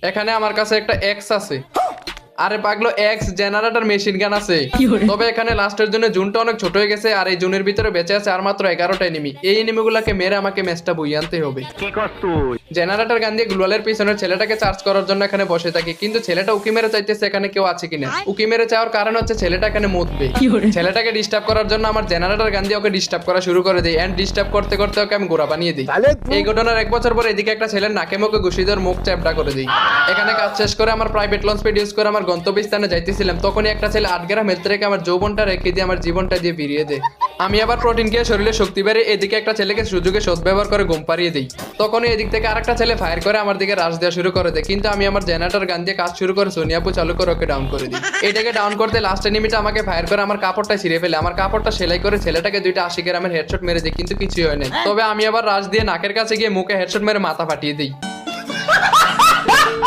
এখানে আমার কাছে একটা এক্স আছে। আরে পাগলো, এক্স জেনারেটর মেশিন গান আছে। তবে এখানে লাস্টের জন্য জুনটা অনেক ছোট হয়ে গেছে, আর এই জুনের ভিতরে বেঁচে আছে আর মাত্র 11টা এনিমি। এই এনিমিগুলোকে মেরে আমাকে ম্যাচটা বইয়ে আনতে হবে। জেনারেটর গান দিয়ে গ্লোয়ালের পিছনের ছেলেটাকে চার্জ করার জন্য এখানে বসে থাকি, কিন্তু ছেলেটা উকি মেরে চাইতেছে এখানে কেউ আছে কিনা। উকি মেরে চাওয়ার কারণ হচ্ছে ছেলেটা এখানে মুতবে। ছেলেটাকে ডিস্টার্ব করার জন্য আমার জেনারেটর গান দিয়ে ওকে ডিস্টার্ব করা শুরু করে দিই, এন্ড ডিস্টার্ব করতে করতে ওকে আমি গোড়া বানিয়ে দিই। এই ঘটনার 1 বছর পর এদিকে একটা ছেলের নাকে মুখে ঘুষি দেওয়ার মুখ চ্যাপটা করে দিই। এখানে কাজ শেষ করে আমার প্রাইভেট লঞ্চ পেড ইউজ করে আমার গন্তব্যস্থানে যাইতেছিলাম, তখনই একটা ছেলে 8 গ্রাম হেলথ রেখে আমার যৌবনটা রেখে দিয়ে আমার জীবনটা দিয়ে ফিরিয়ে দেয়। আমি আবার প্রোটিন খেয়ে শরীরে শক্তি বেড়ে এদিকে একটা ছেলেকে সুযোগে সদ্ব্যবহার করে ঘুম পাড়িয়ে দিই। তখনই এদিক থেকে আরেকটা ছেলে ফায়ার করে আমার দিকে রাশ দেওয়া শুরু করে দেয়, কিন্তু আমি আমার জেনারেটর গান দিয়ে কাজ শুরু করে সোনিয়াপু চালু করে ওকে ডাউন করে দিই। এটাকে ডাউন করতে লাস্ট এনিমিটা আমাকে ফায়ার করে আমার কাপড়টা ছিঁড়ে ফেলে। আমার কাপড়টা সেলাই করে ছেলেটাকে 2টা 80 গ্রামের হেডশট মেরে দিই, কিন্তু কিছুই হয় না। তবে আমি আবার রাশ দিয়ে নাকের কাছে গিয়ে মুখে হেডশট মেরে মাথা ফাটিয়ে দিই।